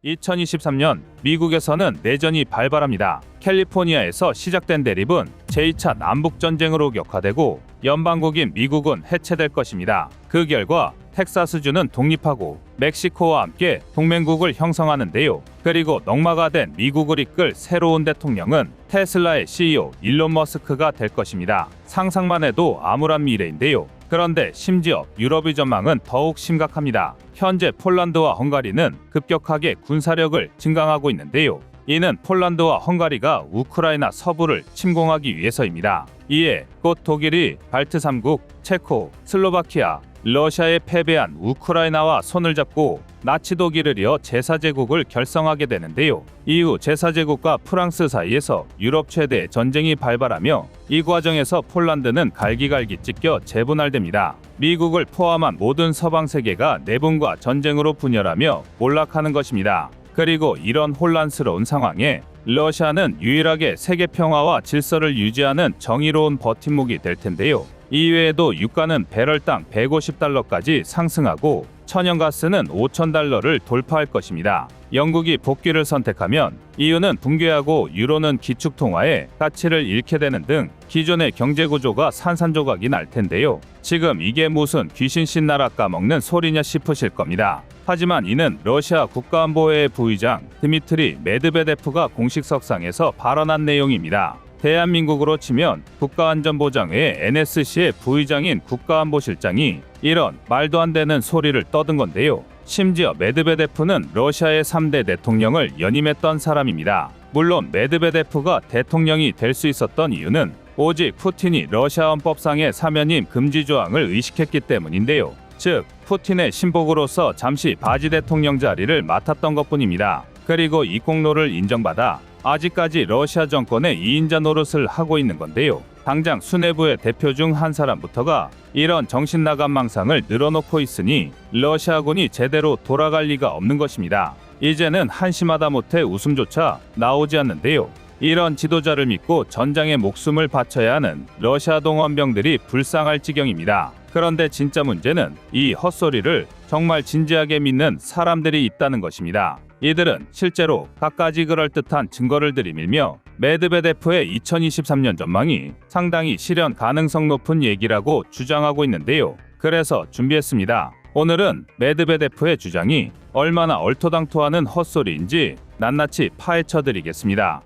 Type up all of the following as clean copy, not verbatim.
2023년 미국에서는 내전이 발발합니다. 캘리포니아에서 시작된 대립은 제2차 남북전쟁으로 격화되고 연방국인 미국은 해체될 것입니다. 그 결과 텍사스주는 독립하고 멕시코와 함께 동맹국을 형성하는데요. 그리고 넉마가 된 미국을 이끌 새로운 대통령은 테슬라의 CEO 일론 머스크가 될 것입니다. 상상만 해도 암울한 미래인데요. 그런데 심지어 유럽의 전망은 더욱 심각합니다. 현재 폴란드와 헝가리는 급격하게 군사력을 증강하고 있는데요. 이는 폴란드와 헝가리가 우크라이나 서부를 침공하기 위해서입니다. 이에 곧 독일이 발트 3국, 체코, 슬로바키아, 러시아에 패배한 우크라이나와 손을 잡고 나치 독일을 이어 제4제국을 결성하게 되는데요. 이후 제4제국과 프랑스 사이에서 유럽 최대의 전쟁이 발발하며 이 과정에서 폴란드는 갈기갈기 찢겨 재분할됩니다. 미국을 포함한 모든 서방 세계가 내분과 전쟁으로 분열하며 몰락하는 것입니다. 그리고 이런 혼란스러운 상황에 러시아는 유일하게 세계 평화와 질서를 유지하는 정의로운 버팀목이 될 텐데요. 이외에도 유가는 배럴당 150달러까지 상승하고 천연가스는 5,000달러를 돌파할 것입니다. 영국이 복귀를 선택하면 이유는 붕괴하고 유로는 기축통화의 가치를 잃게 되는 등 기존의 경제구조가 산산조각이 날 텐데요. 지금 이게 무슨 귀신 신나라 까먹는 소리냐 싶으실 겁니다. 하지만 이는 러시아 국가안보회의 부의장 드미트리 메드베데프가 공식 석상에서 발언한 내용입니다. 대한민국으로 치면 국가안전보장회 NSC의 부의장인 국가안보실장이 이런 말도 안 되는 소리를 떠든 건데요. 심지어 메드베데프는 러시아의 3대 대통령을 연임했던 사람입니다. 물론 메드베데프가 대통령이 될 수 있었던 이유는 오직 푸틴이 러시아 헌법상의 사면임 금지 조항을 의식했기 때문인데요. 즉, 푸틴의 신복으로서 잠시 바지 대통령 자리를 맡았던 것뿐입니다. 그리고 이 공로를 인정받아 아직까지 러시아 정권의 2인자 노릇을 하고 있는 건데요. 당장 수뇌부의 대표 중 한 사람부터가 이런 정신나간 망상을 늘어놓고 있으니 러시아군이 제대로 돌아갈 리가 없는 것입니다. 이제는 한심하다 못해 웃음조차 나오지 않는데요. 이런 지도자를 믿고 전장에 목숨을 바쳐야 하는 러시아 동원병들이 불쌍할 지경입니다. 그런데 진짜 문제는 이 헛소리를 정말 진지하게 믿는 사람들이 있다는 것입니다. 이들은 실제로 갖가지 그럴듯한 증거를 들이밀며 메드베데프의 2023년 전망이 상당히 실현 가능성 높은 얘기라고 주장하고 있는데요. 그래서 준비했습니다. 오늘은 메드베데프의 주장이 얼마나 얼토당토하는 헛소리인지 낱낱이 파헤쳐드리겠습니다.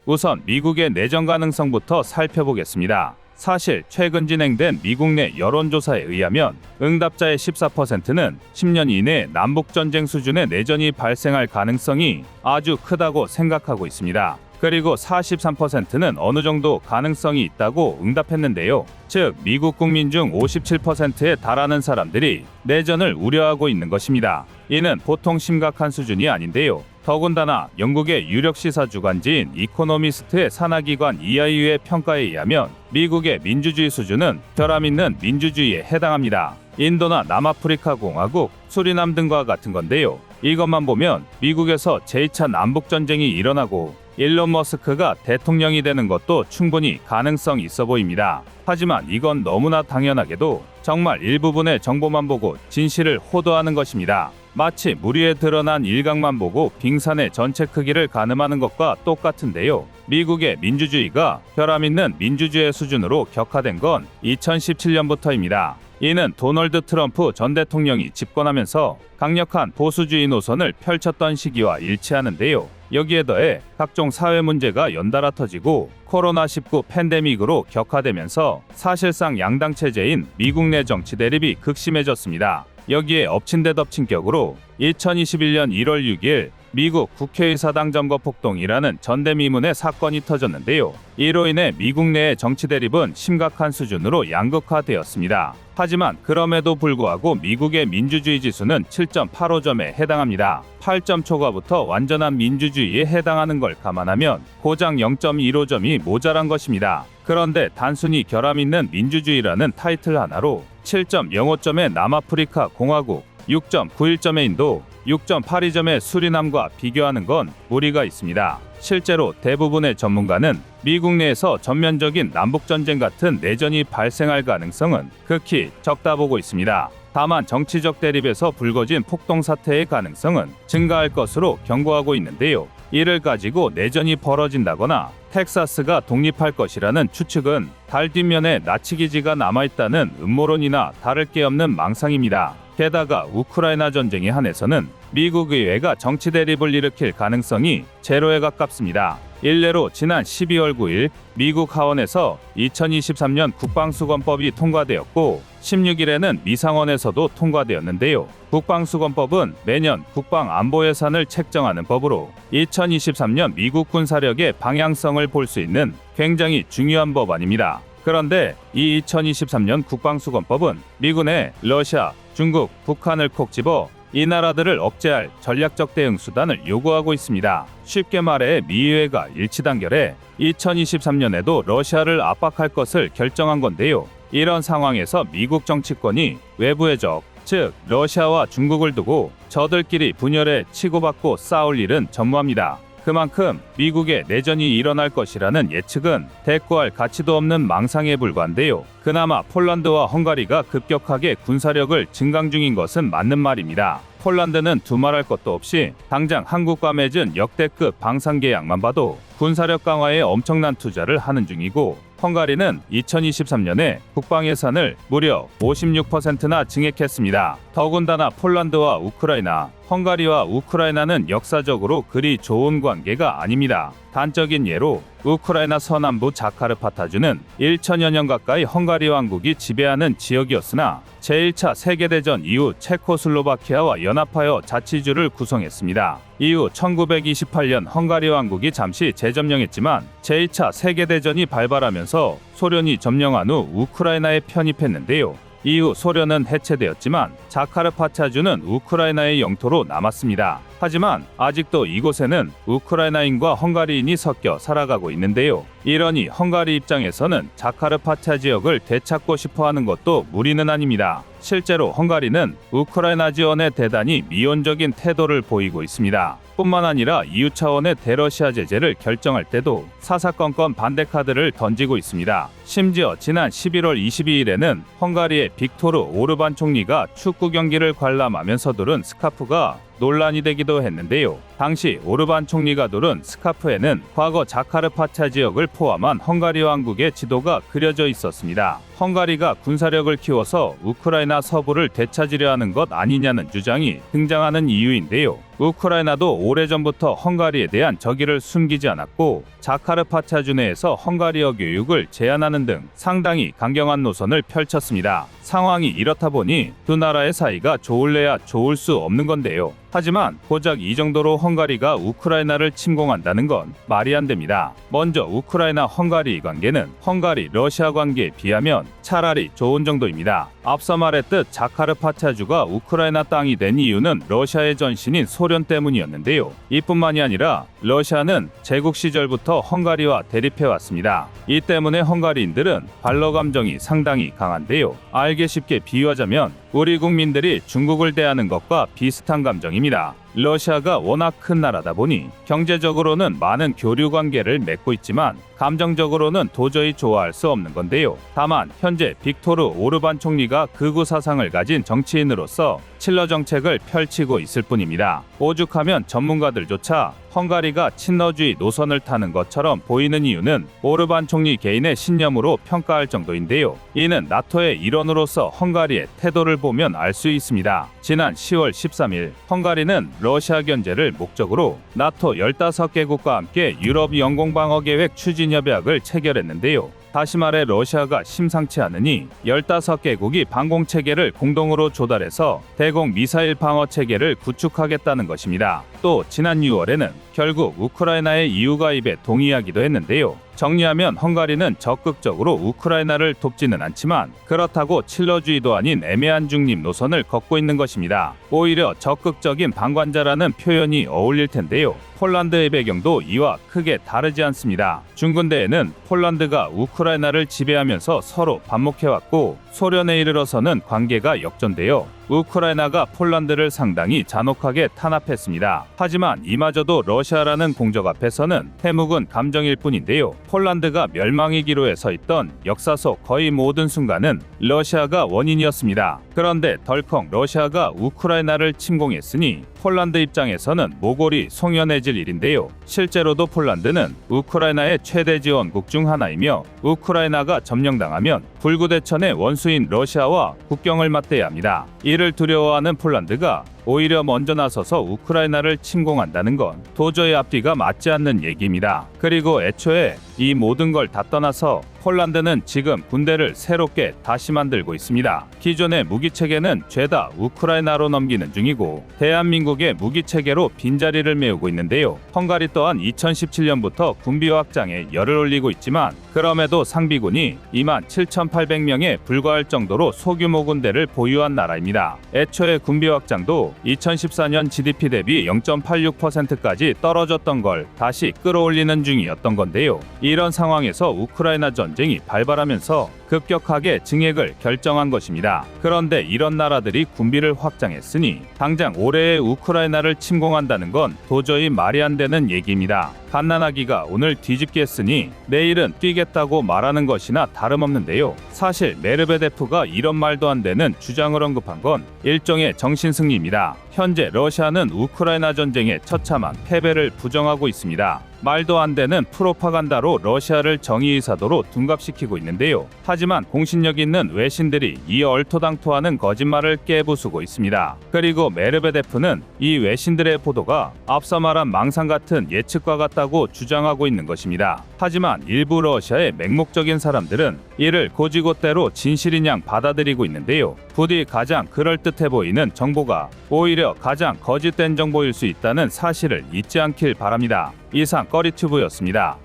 우선 미국의 내전 가능성부터 살펴보겠습니다. 사실 최근 진행된 미국 내 여론조사에 의하면 응답자의 14%는 10년 이내 남북전쟁 수준의 내전이 발생할 가능성이 아주 크다고 생각하고 있습니다. 그리고 43%는 어느 정도 가능성이 있다고 응답했는데요. 즉, 미국 국민 중 57%에 달하는 사람들이 내전을 우려하고 있는 것입니다. 이는 보통 심각한 수준이 아닌데요. 더군다나 영국의 유력 시사 주간지인 이코노미스트의 산하기관 EIU의 평가에 의하면 미국의 민주주의 수준은 결함 있는 민주주의에 해당합니다. 인도나 남아프리카 공화국, 수리남 등과 같은 건데요. 이것만 보면 미국에서 제2차 남북전쟁이 일어나고 일론 머스크가 대통령이 되는 것도 충분히 가능성이 있어 보입니다. 하지만 이건 너무나 당연하게도 정말 일부분의 정보만 보고 진실을 호도하는 것입니다. 마치 물 위에 드러난 일각만 보고 빙산의 전체 크기를 가늠하는 것과 똑같은데요. 미국의 민주주의가 결함 있는 민주주의 수준으로 격화된 건 2017년부터입니다. 이는 도널드 트럼프 전 대통령이 집권하면서 강력한 보수주의 노선을 펼쳤던 시기와 일치하는데요. 여기에 더해 각종 사회 문제가 연달아 터지고 코로나19 팬데믹으로 격화되면서 사실상 양당 체제인 미국 내 정치 대립이 극심해졌습니다. 여기에 엎친 데 덮친 격으로 2021년 1월 6일 미국 국회의사당 점거 폭동이라는 전대미문의 사건이 터졌는데요. 이로 인해 미국 내의 정치 대립은 심각한 수준으로 양극화되었습니다. 하지만 그럼에도 불구하고 미국의 민주주의 지수는 7.85점에 해당합니다. 8점 초과부터 완전한 민주주의에 해당하는 걸 감안하면 고작 0.15점이 모자란 것입니다. 그런데 단순히 결함 있는 민주주의라는 타이틀 하나로 7.05점의 남아프리카 공화국, 6.91점의 인도, 6.82점의 수리남과 비교하는 건 무리가 있습니다. 실제로 대부분의 전문가는 미국 내에서 전면적인 남북전쟁 같은 내전이 발생할 가능성은 극히 적다 보고 있습니다. 다만 정치적 대립에서 불거진 폭동 사태의 가능성은 증가할 것으로 경고하고 있는데요. 이를 가지고 내전이 벌어진다거나 텍사스가 독립할 것이라는 추측은 달 뒷면에 나치 기지가 남아있다는 음모론이나 다를 게 없는 망상입니다. 게다가 우크라이나 전쟁에 한해서는 미국 의회가 정치 대립을 일으킬 가능성이 제로에 가깝습니다. 일례로 지난 12월 9일 미국 하원에서 2023년 국방수권법이 통과되었고 16일에는 미상원에서도 통과되었는데요. 국방수권법은 매년 국방안보 예산을 책정하는 법으로 2023년 미국 군사력의 방향성을 볼 수 있는 굉장히 중요한 법안입니다. 그런데 이 2023년 국방수권법은 미군의 러시아, 중국, 북한을 콕 집어 이 나라들을 억제할 전략적 대응 수단을 요구하고 있습니다. 쉽게 말해 미의회가 일치단결해 2023년에도 러시아를 압박할 것을 결정한 건데요. 이런 상황에서 미국 정치권이 외부의 적, 즉 러시아와 중국을 두고 저들끼리 분열해 치고받고 싸울 일은 전무합니다. 그만큼 미국의 내전이 일어날 것이라는 예측은 대꾸할 가치도 없는 망상에 불과한데요. 그나마 폴란드와 헝가리가 급격하게 군사력을 증강 중인 것은 맞는 말입니다. 폴란드는 두말할 것도 없이 당장 한국과 맺은 역대급 방산 계약만 봐도 군사력 강화에 엄청난 투자를 하는 중이고, 헝가리는 2023년에 국방 예산을 무려 56%나 증액했습니다. 더군다나 폴란드와 우크라이나, 헝가리와 우크라이나는 역사적으로 그리 좋은 관계가 아닙니다. 단적인 예로 우크라이나 서남부 자카르파타주는 1000여 년 가까이 헝가리 왕국이 지배하는 지역이었으나 제1차 세계대전 이후 체코슬로바키아와 연합하여 자치주를 구성했습니다. 이후 1928년 헝가리 왕국이 잠시 재점령했지만 제2차 세계대전이 발발하면서 소련이 점령한 후 우크라이나에 편입했는데요. 이후 소련은 해체되었지만 자카르파타주는 우크라이나의 영토로 남았습니다. 하지만 아직도 이곳에는 우크라이나인과 헝가리인이 섞여 살아가고 있는데요. 이러니 헝가리 입장에서는 자카르파타 지역을 되찾고 싶어하는 것도 무리는 아닙니다. 실제로 헝가리는 우크라이나 지원에 대단히 미온적인 태도를 보이고 있습니다. 뿐만 아니라 EU 차원의 대러시아 제재를 결정할 때도 사사건건 반대 카드를 던지고 있습니다. 심지어 지난 11월 22일에는 헝가리의 빅토르 오르반 총리가 축구 경기를 관람하면서 두른 스카프가 논란이 되기도 했는데요. 당시 오르반 총리가 두른 스카프에는 과거 자카르파타 지역을 포함한 헝가리 왕국의 지도가 그려져 있었습니다. 헝가리가 군사력을 키워서 우크라이나 서부를 되찾으려 하는 것 아니냐는 주장이 등장하는 이유인데요. 우크라이나도 오래전부터 헝가리에 대한 적의를 숨기지 않았고 자카르파타주 내에서 헝가리어 교육을 제한하는 등 상당히 강경한 노선을 펼쳤습니다. 상황이 이렇다 보니 두 나라의 사이가 좋을래야 좋을 수 없는 건데요. 하지만 고작 이 정도로 헝가리가 우크라이나를 침공한다는 건 말이 안 됩니다. 먼저 우크라이나 헝가리 관계는 헝가리 러시아 관계에 비하면 차라리 좋은 정도입니다. 앞서 말했듯 자카르파타주가 우크라이나 땅이 된 이유는 러시아의 전신인 소련 때문이었는데요. 이뿐만이 아니라 러시아는 제국 시절부터 헝가리와 대립해왔습니다. 이 때문에 헝가리인들은 반러 감정이 상당히 강한데요. 알기 쉽게 비유하자면 우리 국민들이 중국을 대하는 것과 비슷한 감정입니다. 러시아가 워낙 큰 나라다 보니 경제적으로는 많은 교류 관계를 맺고 있지만 감정적으로는 도저히 좋아할 수 없는 건데요. 다만 현재 빅토르 오르반 총리가 극우 사상을 가진 정치인으로서 칠러 정책을 펼치고 있을 뿐입니다. 오죽하면 전문가들조차 헝가리가 친러주의 노선을 타는 것처럼 보이는 이유는 오르반 총리 개인의 신념으로 평가할 정도인데요. 이는 나토의 일원으로서 헝가리의 태도를 보면 알 수 있습니다. 지난 10월 13일 헝가리는 러시아 견제를 목적으로 나토 15개국과 함께 유럽 영공방어 계획 추진 협약을 체결했는데요. 다시 말해 러시아가 심상치 않으니 15개국이 방공체계를 공동으로 조달해서 대공 미사일 방어 체계를 구축하겠다는 것입니다. 또 지난 6월에는 결국 우크라이나의 EU 가입에 동의하기도 했는데요. 정리하면 헝가리는 적극적으로 우크라이나를 돕지는 않지만 그렇다고 칠러주의도 아닌 애매한 중립 노선을 걷고 있는 것입니다. 오히려 적극적인 방관자라는 표현이 어울릴 텐데요. 폴란드의 배경도 이와 크게 다르지 않습니다. 중근대에는 폴란드가 우크라이나를 지배하면서 서로 반목해왔고 소련에 이르러서는 관계가 역전되어 우크라이나가 폴란드를 상당히 잔혹하게 탄압했습니다. 하지만 이마저도 러시아라는 공적 앞에서는 해묵은 감정일 뿐인데요. 폴란드가 멸망의 기로에 서 있던 역사 속 거의 모든 순간은 러시아가 원인이었습니다. 그런데 덜컹 러시아가 우크라이나를 침공했으니 폴란드 입장에서는 모골이 송연해질 일인데요. 실제로도 폴란드는 우크라이나의 최대 지원국 중 하나이며 우크라이나가 점령당하면 불구대천의 원수인 러시아와 국경을 맞대야 합니다. 이를 두려워하는 폴란드가 오히려 먼저 나서서 우크라이나를 침공한다는 건 도저히 앞뒤가 맞지 않는 얘기입니다. 그리고 애초에 이 모든 걸 다 떠나서 폴란드는 지금 군대를 새롭게 다시 만들고 있습니다. 기존의 무기체계는 죄다 우크라이나로 넘기는 중이고 대한민국의 무기체계로 빈자리를 메우고 있는데요. 헝가리 또한 2017년부터 군비 확장에 열을 올리고 있지만 그럼에도 상비군이 27,800명에 불과할 정도로 소규모 군대를 보유한 나라입니다. 애초에 군비 확장도 2014년 GDP 대비 0.86%까지 떨어졌던 걸 다시 끌어올리는 중이었던 건데요. 이런 상황에서 우크라이나 전쟁이 발발하면서 급격하게 증액을 결정한 것입니다. 그런데 이런 나라들이 군비를 확장했으니 당장 올해의 우크라이나를 침공한다는 건 도저히 말이 안 되는 얘기입니다. 갓난아기가 오늘 뒤집기 했으니 내일은 뛰겠다고 말하는 것이나 다름없는데요. 사실 메르베데프가 이런 말도 안 되는 주장을 언급한 건 일종의 정신승리입니다. 현재 러시아는 우크라이나 전쟁의 처참한 패배를 부정하고 있습니다. 말도 안 되는 프로파간다로 러시아를 정의의사도로 둔갑시키고 있는데요. 하지만 공신력 있는 외신들이 이 얼토당토하는 거짓말을 깨부수고 있습니다. 그리고 메르베데프는 이 외신들의 보도가 앞서 말한 망상 같은 예측과 같다고 주장하고 있는 것입니다. 하지만 일부 러시아의 맹목적인 사람들은 이를 고지고대로 진실인 양 받아들이고 있는데요. 부디 가장 그럴듯해 보이는 정보가 오히려 가장 거짓된 정보일 수 있다는 사실을 잊지 않길 바랍니다. 이상 꺼리튜브였습니다.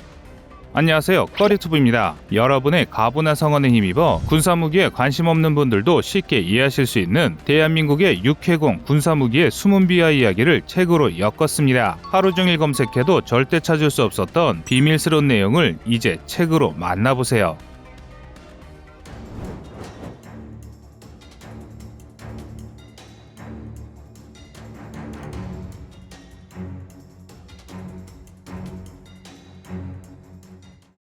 안녕하세요, 꺼리튜브입니다. 여러분의 가부나 성원에 힘입어 군사무기에 관심 없는 분들도 쉽게 이해하실 수 있는 대한민국의 육해공 군사무기의 숨은 비하 이야기를 책으로 엮었습니다. 하루 종일 검색해도 절대 찾을 수 없었던 비밀스러운 내용을 이제 책으로 만나보세요.